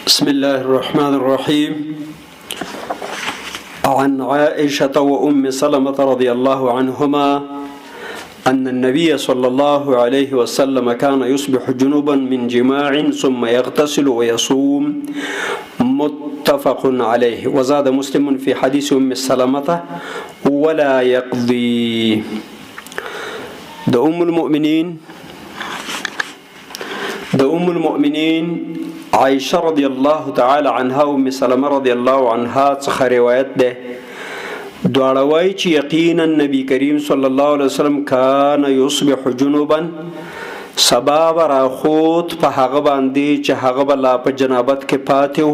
بسم الله الرحمن الرحيم. عن عائشة وأم سلمة رضي الله عنهما أن النبي صلى الله عليه وسلم كان يصبح جنوبا من جماع ثم يغتسل ويصوم، متفق عليه. وزاد مسلم في حديث أم سلمة ولا يقضي. د أم المؤمنين عائشة رضی الله تعالی عنها او ام سلمہ رضی الله عنها څخه روایت ده. دواړه وایي چې یقینا نبی کریم صلی الله علیه وسلم کان یصبح جنوبا، سبا راخوت په هغه باندې چې هغه بلا په جنابت کې پاتیو،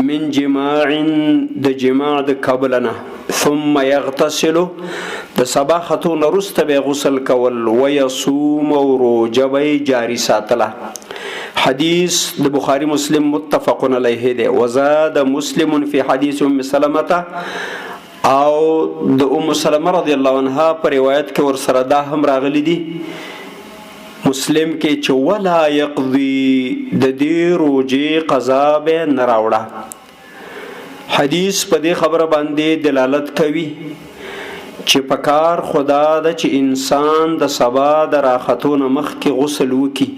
من جماع د جماع د قبلنا، ثم یغتسل د سبا خطون رست به غسل کول، ويصوم او روزه به جاری ساتله. حدیث د بخاری مسلم متفق علیه ده. وزاد مسلم فی حدیث ام سلمة، او د ام سلمہ رضی الله عنها پر روایت کې ور سره دا هم راغلی دي مسلم کې چې ولا یقضی، د دې روزې قضا به نه راوړه. حدیث په دې خبره باندې دلالت کوي چې پکار خدا د چې انسان د سبا د راختون مخ کې غسل وکي،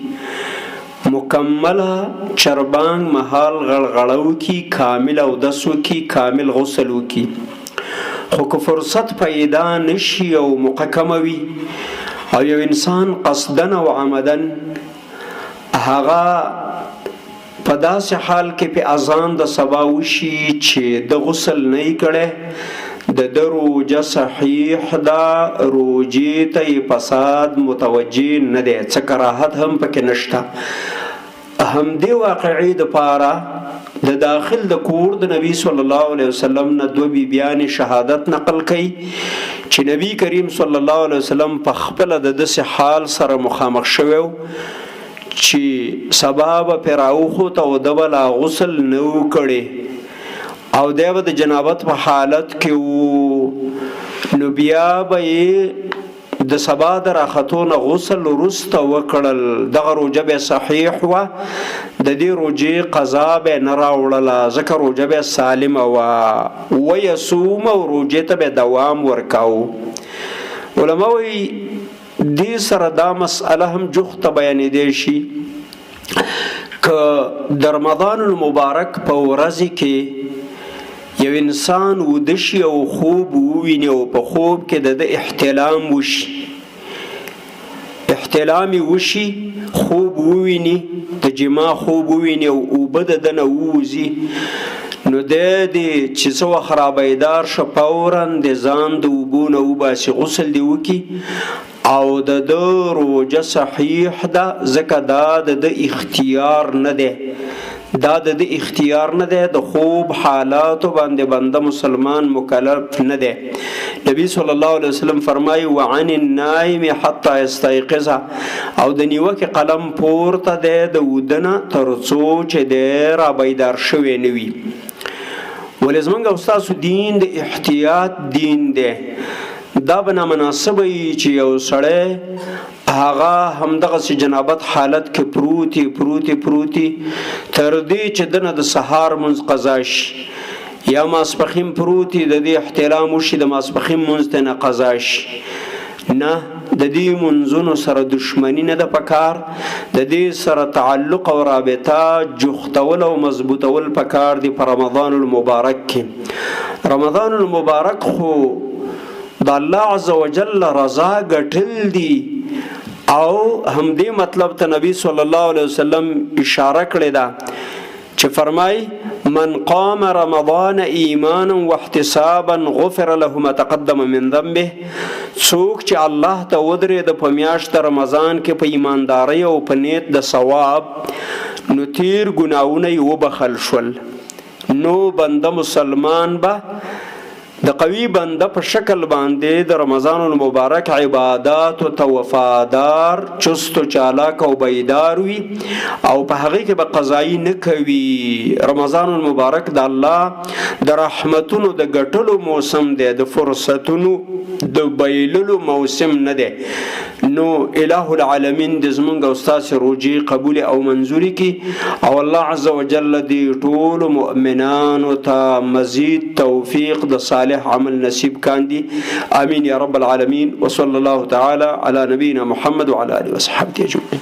مکمله چربانگ محال غړغړو کی، کامل او دسو کی، کامل غسل وکي. خو که فرصت پیدا نشي او مقکموي او یو انسان قصدن او عمدن هغه په داسې حال کې په اذان د سبا وشي چې د غسل نه کړي، د روزه صحیح ده، روزه ته فساد متوجه نه دی، څه کراهت هم پکې نشته. هم دی واقعي د پاره د داخل د کور د نبی صلی الله علیه وسلم نه دو بیان شهادت نقل کړي چې نبی کریم صلی الله علیه وسلم په خپل د داسې حال سره مخامخ شوی چې سبب پراوخو ته د بلا غسل نو کړي او دیو د جنابت په حالت کې نو بیا به د سبا د راختون غسل رست وکړل، دغه روزه به صحیح و، د دې روزې قضا به نه راوړله، ځکه روزه به سالمه و، ویصوم او روزې ته به دوام ورکاو. علما وایي دې سره دا مسئله هم جوخته بیانېدی شي که د رمضان المبارک په ورځ کې یو انسان ودشي او خوب وویني او په خوب کې د احتلام وشي، احتلامی وشي، خوب وویني، د جما خوب وویني او بد دنه ووزي، نو د دې چې څه وخت رابیدار شه فورا د ځان د اوبو نه وباسي، غسل دی وکي او د روزه صحیح ده، ځکه دا د اختیار نه دی، دا د اختیار نه دی، د خوب حالاتو باندې بنده مسلمان مکلف نه دی. نبی صلی الله علیه وسلم فرمایي وعن النائم حتی یستيقظ، او د نیوکه قلم پورته دی د ودنه تر څو چې دی را بیدار شوی نه وي. ولې زمونږ استاسو دین د احتیاط دین دی، دا به نامناسبه وي چې یو سړی هغه همدغه جنابت حالت کې پروتي تر دې چې دنه د سهار منځ قضا شي، یا ماسپخین پروتي د دې احتلام وشي، د ماسپخین منځ ته نه قضا شي. نه، د دې منځونو سره دشمنی نه ده پکار، د دې سره تعلق او رابطه جوختول او مضبوطول پکار دی. په رمضان المبارک کې، رمضان المبارک خو د الله عزوجل رضا ګټل دی، او هم دې مطلب ته نبی صلی الله علیه وسلم اشاره کړې ده چې فرمای من قام رمضان ایمانا واحتسابا غفر له ما تقدم من ذنبه، څوک چې الله ته ودرېد په میاشت رمضان کې په ایماندارۍ او په نیت د ثواب، نو تیر ګناونه یې وبخل شول. نو بنده مسلمان به د قوي بنده په شکل باندې د رمضان المبارک عبادات او وفادار، چست او چالاک او بیدار وي، او په هغه کې به قضایی نه کوي. رمضان المبارک د الله د رحمتونو د ګټلو موسم دی، د فرصتونو د بیللو موسم نه دی. نو الہ العالمین د زمونږ او ستاسو روجي قبول او منظوري کی او الله عز وجل دې ټول مؤمنانو ته مزید توفیق د صالح عمل نصیب کاندي. آمین یا رب العالمین. وصلی الله تعالی علی نبینا محمد وعلى آله وصحبه اجمعین.